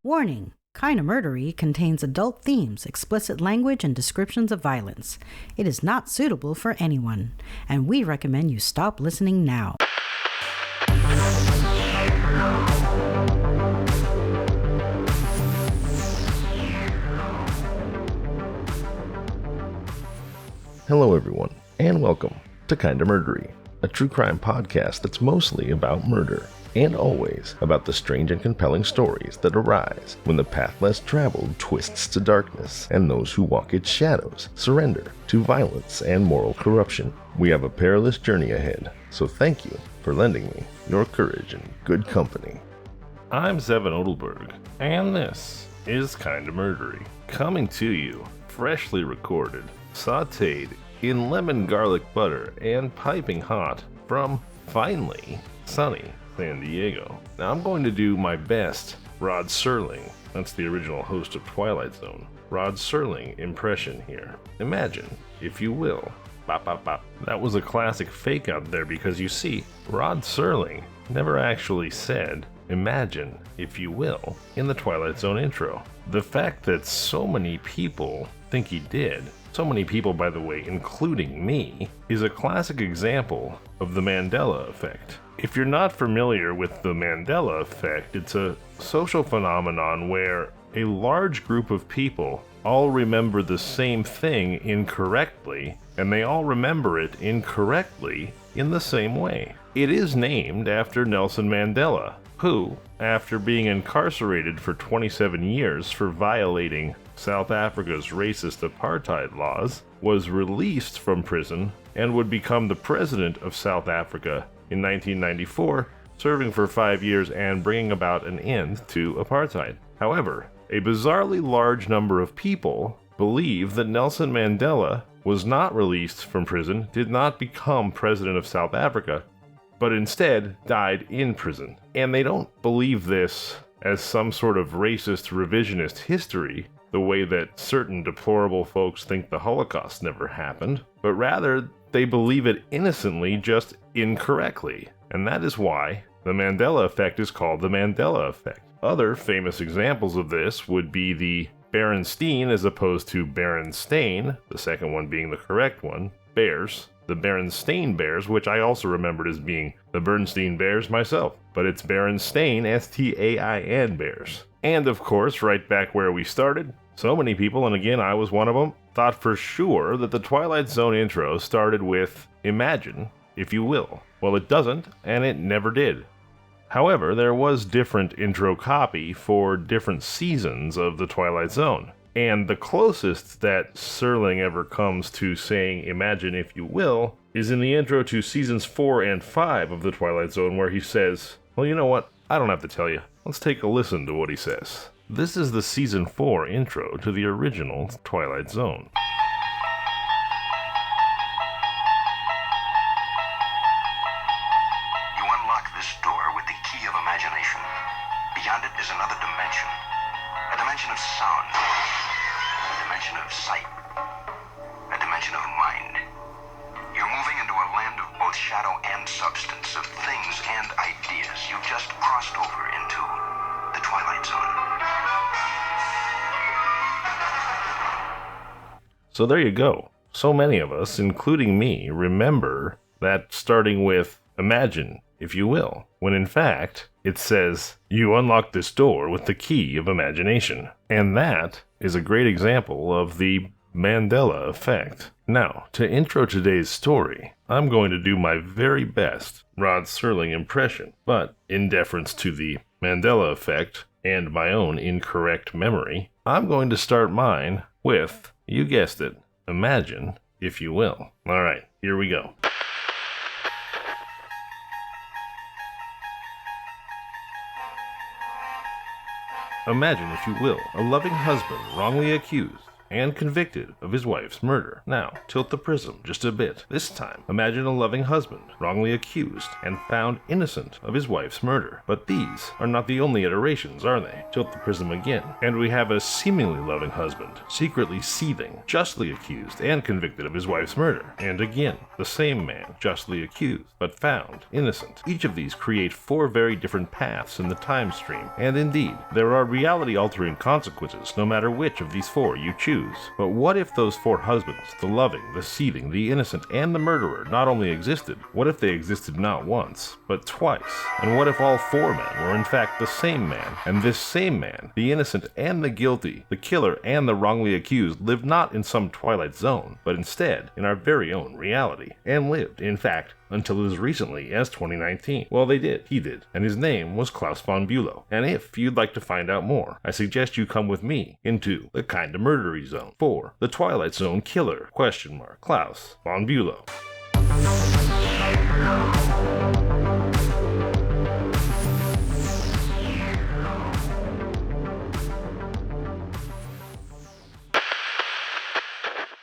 Warning! Kinda Murdery contains adult themes, explicit language, and descriptions of violence. It is not suitable for anyone, and we recommend you stop listening now. Hello everyone, and welcome to Kinda Murdery, a true crime podcast that's mostly about murder, and always about the strange and compelling stories that arise when the path less traveled twists to darkness, and those who walk its shadows surrender to violence and moral corruption. We have a perilous journey ahead, so thank you for lending me your courage and good company. I'm Zevon Odelberg, and this is Kinda Murdery, coming to you freshly recorded, sauteed in lemon garlic butter and piping hot from finally sunny San Diego. Now I'm going to do my best Rod Serling, that's the original host of Twilight Zone, Rod Serling impression here. Imagine, if you will, bop bop bop. That was a classic fake out there because you see, Rod Serling never actually said imagine, if you will, in the Twilight Zone intro. The fact that so many people think he did, so many people by the way, including me, is a classic example of the Mandela effect. If you're not familiar with the Mandela effect, it's a social phenomenon where a large group of people all remember the same thing incorrectly, and they all remember it incorrectly in the same way. It is named after Nelson Mandela, who, after being incarcerated for 27 years for violating South Africa's racist apartheid laws, was released from prison and would become the president of South Africa in 1994, serving for 5 years and bringing about an end to apartheid. However, a bizarrely large number of people believe that Nelson Mandela was not released from prison, did not become president of South Africa, but instead died in prison. And they don't believe this as some sort of racist revisionist history, the way that certain deplorable folks think the Holocaust never happened, but rather they believe it innocently, just incorrectly. And that is why the Mandela effect is called the Mandela effect. Other famous examples of this would be the Berenstain as opposed to Berenstain, the second one being the correct one, Bears, the Berenstain Bears, which I also remembered as being the Bernstein Bears myself, but it's Berenstain, S-T-A-I-N Bears. And of course, right back where we started, so many people, and again I was one of them, thought for sure that the Twilight Zone intro started with imagine, if you will. Well, it doesn't, and it never did. However, there was different intro copy for different seasons of the Twilight Zone. And the closest that Serling ever comes to saying imagine, if you will, is in the intro to seasons 4 and 5 of the Twilight Zone, where he says, well, you know what? I don't have to tell you. Let's take a listen to what he says. This is the season 4 intro to the original Twilight Zone. You unlock this door with the key of imagination. Beyond it is another dimension. A dimension of sound. A dimension of sight. A dimension of mind. You're moving into a land of both shadow and substance, of things and ideas. You've just crossed over into the Twilight Zone. So there you go. So many of us, including me, remember that starting with imagine, if you will, when in fact it says you unlock this door with the key of imagination. And that is a great example of the Mandela effect. Now, to intro today's story, I'm going to do my very best Rod Serling impression, but in deference to the Mandela effect and my own incorrect memory, I'm going to start mine with, you guessed it, imagine, if you will. Alright, here we go. Imagine, if you will, a loving husband wrongly accused and convicted of his wife's murder. Now, tilt the prism just a bit. This time, imagine a loving husband, wrongly accused and found innocent of his wife's murder. But these are not the only iterations, are they? Tilt the prism again, and we have a seemingly loving husband, secretly seething, justly accused and convicted of his wife's murder. And again, the same man, justly accused, but found innocent. Each of these create 4 very different paths in the time stream, and indeed, there are reality-altering consequences no matter which of these 4 you choose. But what if those 4 husbands, the loving, the seething, the innocent, and the murderer, not only existed? What if they existed not once, but twice? And what if all 4 men were in fact the same man, and this same man, the innocent and the guilty, the killer and the wrongly accused, lived not in some Twilight Zone, but instead in our very own reality, and lived, in fact, until as recently as 2019. Well, he did, and his name was Claus Von Bulow. And if you'd like to find out more, I suggest you come with me into the Kinda Murdery zone for the Twilight Zone Killer, Claus Von Bulow.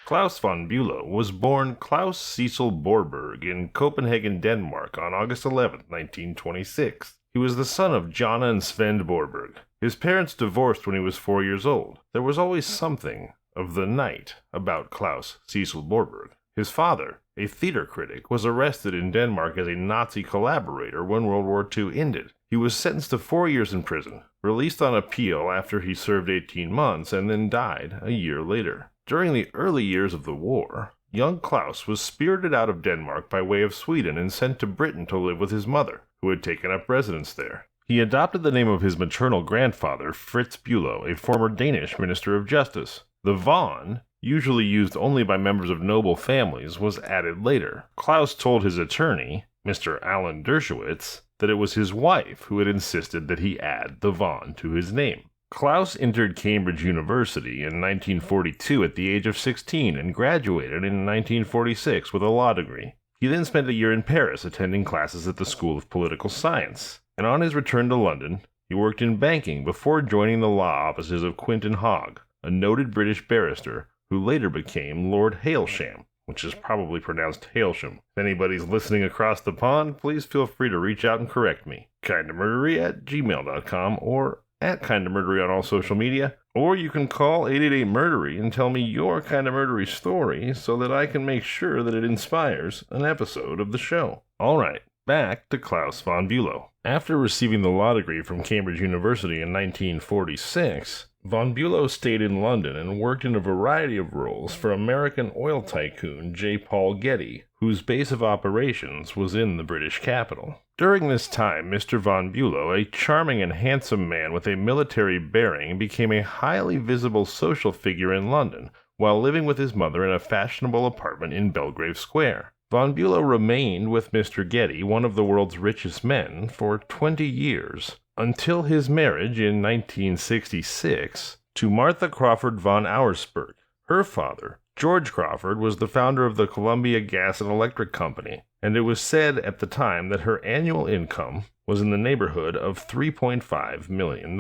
Claus von Bülow was born Claus Cecil Borberg in Copenhagen, Denmark on August 11, 1926. He was the son of Jonna and Sven Borberg. His parents divorced when he was 4 years old. There was always something of the night about Claus Cecil Borberg. His father, a theater critic, was arrested in Denmark as a Nazi collaborator when World War II ended. He was sentenced to 4 years in prison, released on appeal after he served 18 months, and then died a year later. During the early years of the war, young Claus was spirited out of Denmark by way of Sweden and sent to Britain to live with his mother, who had taken up residence there. He adopted the name of his maternal grandfather, Fritz Bülow, a former Danish minister of justice. The Von, usually used only by members of noble families, was added later. Claus told his attorney, Mr. Alan Dershowitz, that it was his wife who had insisted that he add the Von to his name. Claus entered Cambridge University in 1942 at the age of 16 and graduated in 1946 with a law degree. He then spent a year in Paris attending classes at the School of Political Science, and on his return to London, he worked in banking before joining the law offices of Quinton Hogg, a noted British barrister who later became Lord Hailsham, which is probably pronounced Hailsham. If anybody's listening across the pond, please feel free to reach out and correct me. kindamurdery@gmail.com or at Kinda Murdery on all social media, or you can call 888-MURDERY and tell me your Kinda Murdery story so that I can make sure that it inspires an episode of the show. Alright, back to Claus von Bülow. After receiving the law degree from Cambridge University in 1946, von Bülow stayed in London and worked in a variety of roles for American oil tycoon J. Paul Getty, whose base of operations was in the British capital. During this time, Mr. von Bülow, a charming and handsome man with a military bearing, became a highly visible social figure in London, while living with his mother in a fashionable apartment in Belgrave Square. Von Bülow remained with Mr. Getty, one of the world's richest men, for 20 years, until his marriage in 1966 to Martha Crawford von Auersperg. Her father, George Crawford, was the founder of the Columbia Gas and Electric Company, and it was said at the time that her annual income was in the neighborhood of $3.5 million.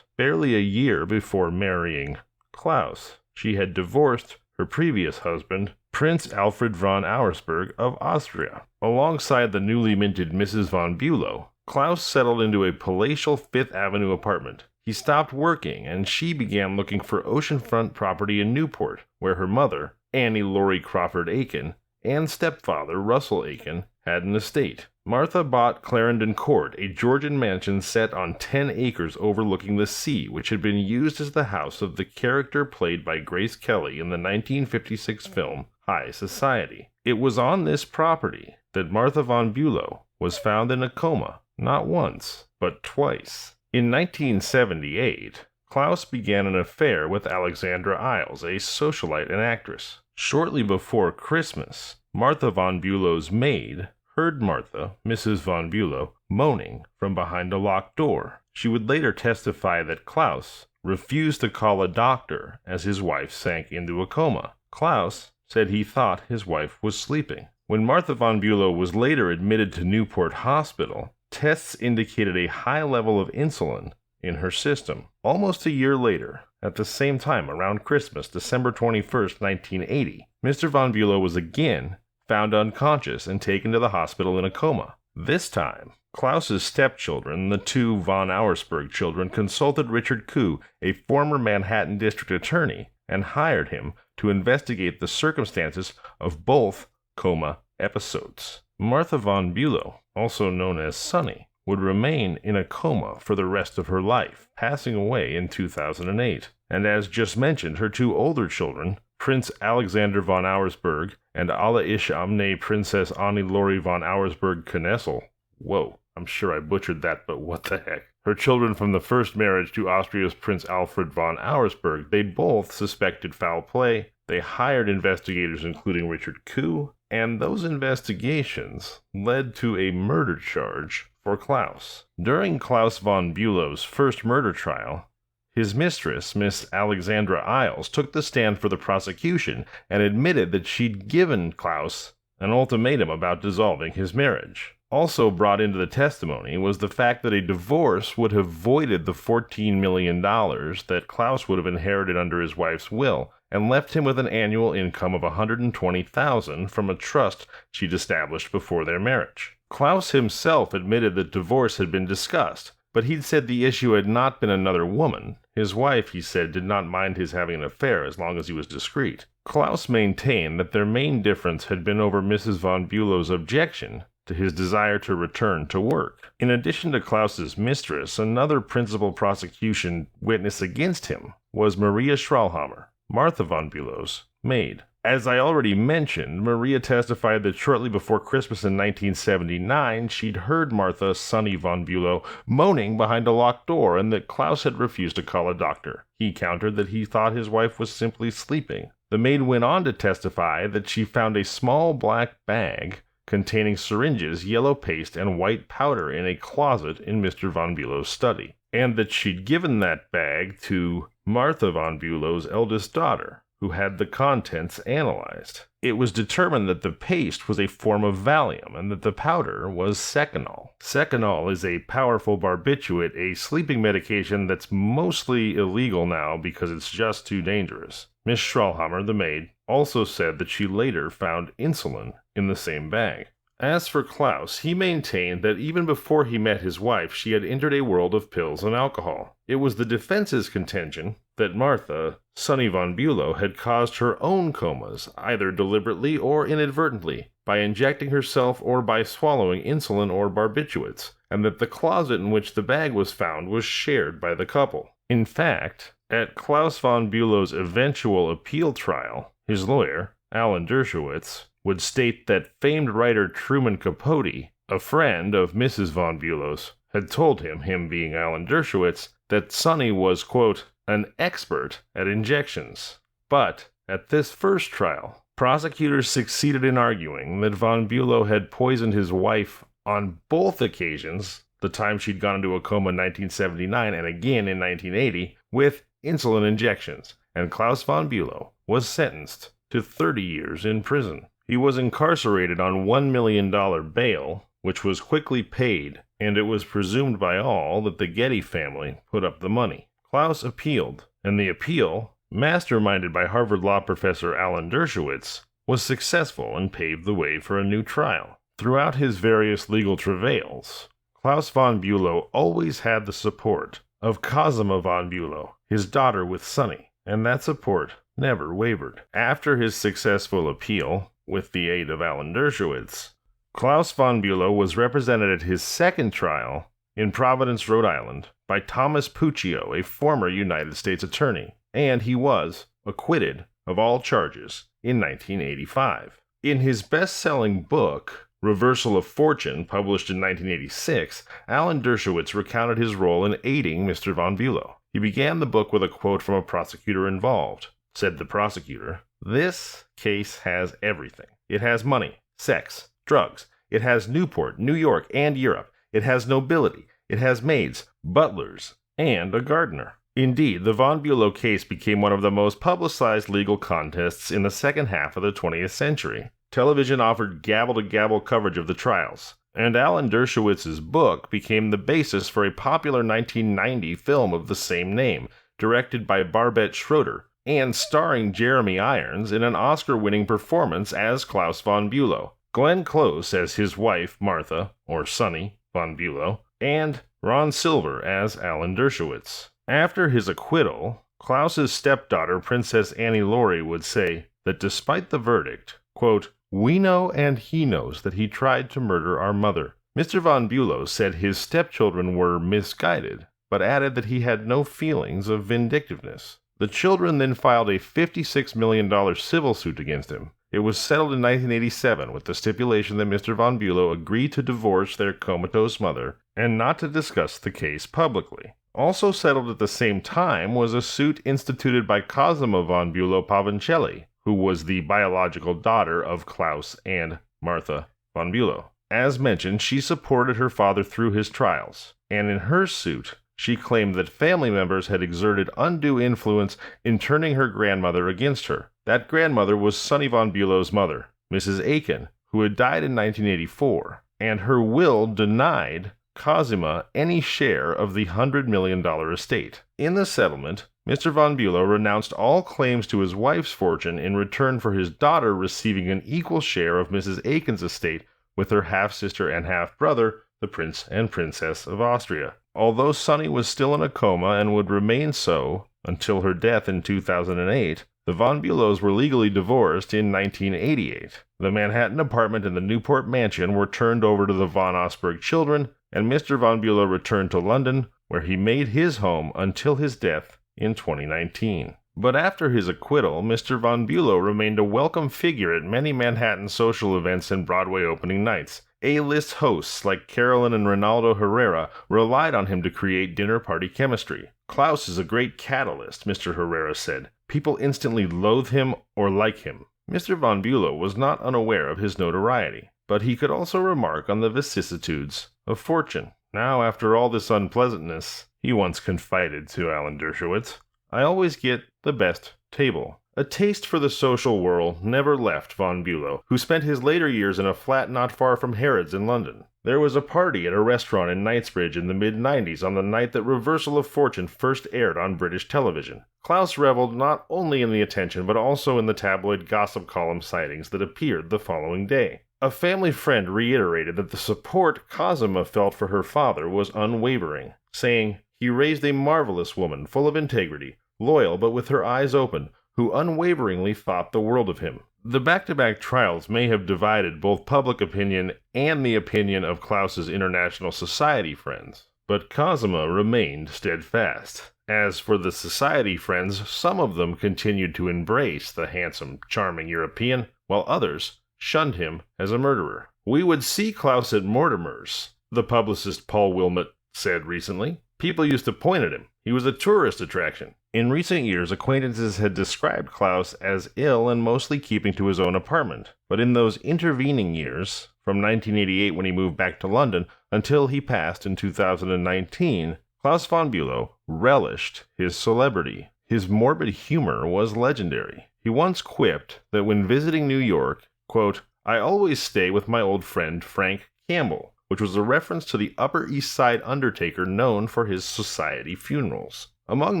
Barely a year before marrying Claus, she had divorced her previous husband, Prince Alfred von Auersperg of Austria. Alongside the newly minted Mrs. von Bülow, Claus settled into a palatial Fifth Avenue apartment. He stopped working, and she began looking for oceanfront property in Newport, where her mother, Annie Laurie Crawford Aiken, and stepfather, Russell Aiken, had an estate. Martha bought Clarendon Court, a Georgian mansion set on 10 acres overlooking the sea, which had been used as the house of the character played by Grace Kelly in the 1956 film High Society. It was on this property that Martha von Bülow was found in a coma, not once, but twice. In 1978, Claus began an affair with Alexandra Isles, a socialite and actress. Shortly before Christmas, Martha von Bülow's maid heard Martha, Mrs. von Bülow, moaning from behind a locked door. She would later testify that Claus refused to call a doctor as his wife sank into a coma. Claus said he thought his wife was sleeping. When Martha von Bülow was later admitted to Newport Hospital, tests indicated a high level of insulin in her system. Almost a year later, at the same time around Christmas, December 21st, 1980, Mr. von Bulow was again found unconscious and taken to the hospital in a coma. This time, Klaus's stepchildren, the two von Auersperg children, consulted Richard Koo, a former Manhattan district attorney, and hired him to investigate the circumstances of both coma episodes. Martha von Bulow, also known as Sunny, would remain in a coma for the rest of her life, passing away in 2008. And as just mentioned, her two older children, Prince Alexander von Auersperg and Alla Ish Amne Princess Annie Laurie von Auersperg-Knessel. Whoa, I'm sure I butchered that, but what the heck. Her children from the first marriage to Austria's Prince Alfred von Auersperg, they both suspected foul play. They hired investigators including Richard Koo, and those investigations led to a murder charge for Klaus. During Claus von Bülow's first murder trial, his mistress, Miss Alexandra Isles, took the stand for the prosecution and admitted that she'd given Klaus an ultimatum about dissolving his marriage. Also brought into the testimony was the fact that a divorce would have voided the $14 million that Klaus would have inherited under his wife's will and left him with an annual income of $120,000 from a trust she'd established before their marriage. Klaus himself admitted that divorce had been discussed, but he'd said the issue had not been another woman. His wife, he said, did not mind his having an affair as long as he was discreet. Klaus maintained that their main difference had been over Mrs. von Bülow's objection to his desire to return to work. In addition to Klaus's mistress, another principal prosecution witness against him was Maria Schrahlhammer, Martha von Bülow's maid. As I already mentioned, Maria testified that shortly before Christmas in 1979, she'd heard Martha, Sunny von Bulow, moaning behind a locked door and that Klaus had refused to call a doctor. He countered that he thought his wife was simply sleeping. The maid went on to testify that she found a small black bag containing syringes, yellow paste, and white powder in a closet in Mr. von Bülow's study, and that she'd given that bag to Martha von Bülow's eldest daughter, who had the contents analyzed. It was determined that the paste was a form of Valium and that the powder was Seconal. Seconal is a powerful barbiturate, a sleeping medication that's mostly illegal now because it's just too dangerous. Miss Schrahlhammer, the maid, also said that she later found insulin in the same bag. As for Klaus, he maintained that even before he met his wife, she had entered a world of pills and alcohol. It was the defense's contention that Martha, Sunny von Bulow, had caused her own comas, either deliberately or inadvertently, by injecting herself or by swallowing insulin or barbiturates, and that the closet in which the bag was found was shared by the couple. In fact, at Claus von Bülow's eventual appeal trial, his lawyer, Alan Dershowitz, would state that famed writer Truman Capote, a friend of Mrs. von Bülow's, had told him being Alan Dershowitz, that Sunny was, quote, an expert at injections. But at this first trial, prosecutors succeeded in arguing that von Bulow had poisoned his wife on both occasions, the time she'd gone into a coma in 1979 and again in 1980, with insulin injections, and Claus von Bulow was sentenced to 30 years in prison. He was incarcerated on $1 million bail, which was quickly paid, and it was presumed by all that the Getty family put up the money. Klaus appealed, and the appeal, masterminded by Harvard law professor Alan Dershowitz, was successful and paved the way for a new trial. Throughout his various legal travails, Claus von Bulow always had the support of Cosima von Bulow, his daughter with Sunny, and that support never wavered. After his successful appeal, with the aid of Alan Dershowitz, Claus von Bulow was represented at his second trial in Providence, Rhode Island, by Thomas Puccio, a former United States attorney, and he was acquitted of all charges in 1985. In his best-selling book, Reversal of Fortune, published in 1986, Alan Dershowitz recounted his role in aiding Mr. von Bulow. He began the book with a quote from a prosecutor involved. Said the prosecutor, "This case has everything. It has money, sex, drugs. It has Newport, New York, and Europe. It has nobility. It has maids, butlers, and a gardener." Indeed, the von Bulow case became one of the most publicized legal contests in the second half of the 20th century. Television offered gavel-to-gavel coverage of the trials. and Alan Dershowitz's book became the basis for a popular 1990 film of the same name, directed by Barbet Schroeder, and starring Jeremy Irons in an Oscar-winning performance as Claus von Bulow, Glenn Close as his wife Martha, or Sonny, von Bulow, and Ron Silver as Alan Dershowitz. After his acquittal, Klaus's stepdaughter, Princess Annie Laurie, would say that despite the verdict, quote, "We know and he knows that he tried to murder our mother." Mr. von Bulow said his stepchildren were misguided, but added that he had no feelings of vindictiveness. The children then filed a $56 million civil suit against him. It was settled in 1987 with the stipulation that Mr. von Bulow agreed to divorce their comatose mother and not to discuss the case publicly. Also settled at the same time was a suit instituted by Cosima von Bulow Pavancelli, who was the biological daughter of Claus and Martha von Bulow. As mentioned, she supported her father through his trials, and in her suit, she claimed that family members had exerted undue influence in turning her grandmother against her. That grandmother was Sonny von Bulow's mother, Mrs. Aiken, who had died in 1984, and her will denied Cosima any share of the $100 million estate. In the settlement, Mr. von Bulow renounced all claims to his wife's fortune in return for his daughter receiving an equal share of Mrs. Aiken's estate with her half-sister and half-brother, the Prince and Princess of Austria. Although Sonny was still in a coma and would remain so until her death in 2008, the von Bulows were legally divorced in 1988. The Manhattan apartment and the Newport mansion were turned over to the von Osberg children, and Mr. von Bulow returned to London, where he made his home until his death in 2019. But after his acquittal, Mr. von Bulow remained a welcome figure at many Manhattan social events and Broadway opening nights. A-list hosts like Carolyn and Ronaldo Herrera relied on him to create dinner party chemistry. Klaus is a great catalyst, Mr. Herrera said. People instantly loathe him or like him. Mr. von Bulow was not unaware of his notoriety, but he could also remark on the vicissitudes of fortune. Now, after all this unpleasantness, he once confided to Alan Dershowitz, "I always get the best table." A taste for the social whirl never left von Bulow, who spent his later years in a flat not far from Harrods in London. There was a party at a restaurant in Knightsbridge in the mid-90s on the night that Reversal of Fortune first aired on British television. Klaus reveled not only in the attention but also in the tabloid gossip column sightings that appeared the following day. A family friend reiterated that the support Cosima felt for her father was unwavering, saying, "He raised a marvelous woman, full of integrity, loyal but with her eyes open, who unwaveringly thought the world of him." The back-to-back trials may have divided both public opinion and the opinion of Klaus's international society friends, but Cosima remained steadfast. As for the society friends, some of them continued to embrace the handsome, charming European, while others shunned him as a murderer. "We would see Klaus at Mortimer's," the publicist Paul Wilmot said recently. "People used to point at him. He was a tourist attraction." In recent years, acquaintances had described Klaus as ill and mostly keeping to his own apartment. But in those intervening years, from 1988 when he moved back to London until he passed in 2019, Claus von Bülow relished his celebrity. His morbid humor was legendary. He once quipped that when visiting New York, quote, "I always stay with my old friend Frank Campbell," which was a reference to the Upper East Side undertaker known for his society funerals. Among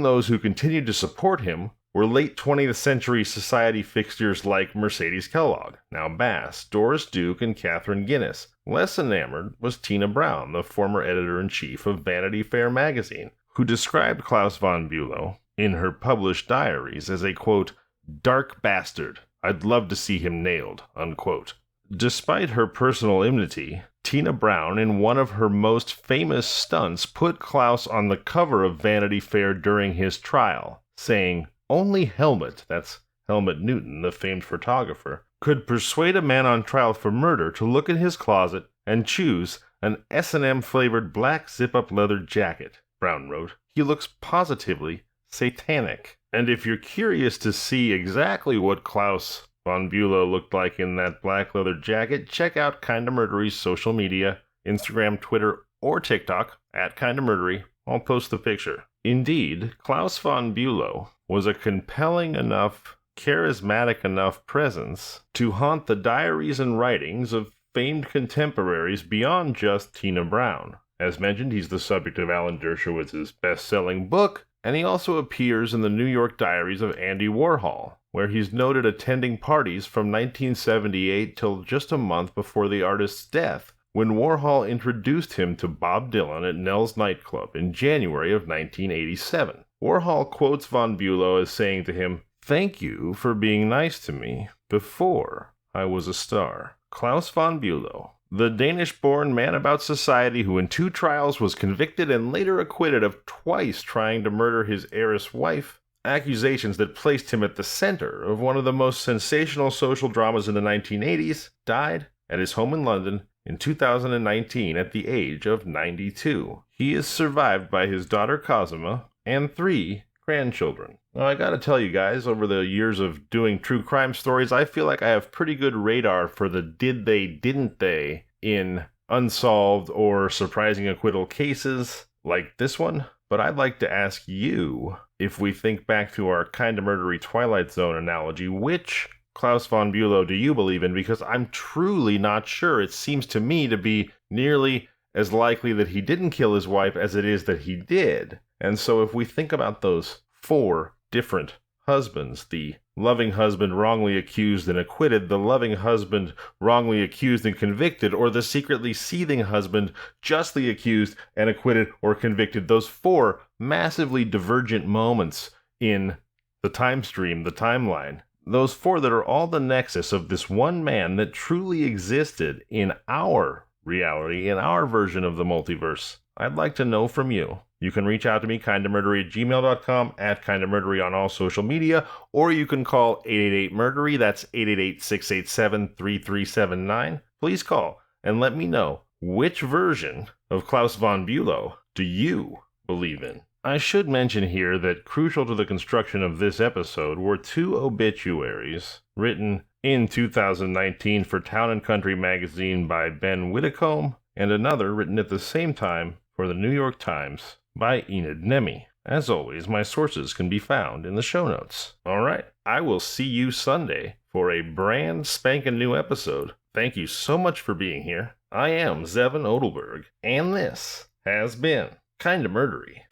those who continued to support him were late 20th century society fixtures like Mercedes Kellogg, now Bass, Doris Duke, and Catherine Guinness. Less enamored was Tina Brown, the former editor-in-chief of Vanity Fair magazine, who described Claus von Bülow in her published diaries as a, quote, "dark bastard. I'd love to see him nailed," unquote. Despite her personal enmity, Tina Brown, in one of her most famous stunts, put Klaus on the cover of Vanity Fair during his trial, saying, "Only Helmut," that's Helmut Newton, the famed photographer, "could persuade a man on trial for murder to look in his closet and choose an S&M flavored black zip-up leather jacket." Brown wrote, "He looks positively satanic." And if you're curious to see exactly what Claus von Bulow looked like in that black leather jacket, check out Kinda Murdery's social media, Instagram, Twitter, or TikTok, at Kinda Murdery. I'll post the picture. Indeed, Claus von Bülow was a compelling enough, charismatic enough presence to haunt the diaries and writings of famed contemporaries beyond just Tina Brown. As mentioned, he's the subject of Alan Dershowitz's best-selling book, and he also appears in the New York Diaries of Andy Warhol, where he's noted attending parties from 1978 till just a month before the artist's death, when Warhol introduced him to Bob Dylan at Nell's nightclub in January of 1987. Warhol quotes Von Bulow as saying to him, "Thank you for being nice to me before I was a star." Claus von Bulow, the Danish-born man about society who in 2 trials was convicted and later acquitted of twice trying to murder his heiress wife, accusations that placed him at the center of one of the most sensational social dramas in the 1980s, died at his home in London in 2019 at the age of 92. He is survived by his daughter Cosima and 3 grandchildren. Now, I gotta tell you guys, over the years of doing true crime stories, I feel like I have pretty good radar for the did they, didn't they in unsolved or surprising acquittal cases like this one. But I'd like to ask you, if we think back to our Kinda Murdery Twilight Zone analogy, which Claus von Bulow do you believe in? Because I'm truly not sure. It seems to me to be nearly as likely that he didn't kill his wife as it is that he did. And so if we think about those 4 different husbands, the loving husband wrongly accused and acquitted, the loving husband wrongly accused and convicted, or the secretly seething husband justly accused and acquitted or convicted, those 4 massively divergent moments in the time stream, the timeline, those 4 that are all the nexus of this one man that truly existed in our reality, in our version of the multiverse. I'd like to know from you. You can reach out to me, kindamurdery@gmail.com, @kindamurdery on all social media, or you can call 888-MURDERY, that's 888-687-3379. Please call and let me know, which version of Claus von Bulow do you believe in? I should mention here that crucial to the construction of this episode were 2 obituaries written in 2019 for Town & Country magazine by Ben Whitcomb, and another written at the same time for the New York Times by Enid Nemi. As always, my sources can be found in the show notes. Alright, I will see you Sunday for a brand spanking new episode. Thank you so much for being here. I am Zevon Odelberg, and this has been Kinda Murdery.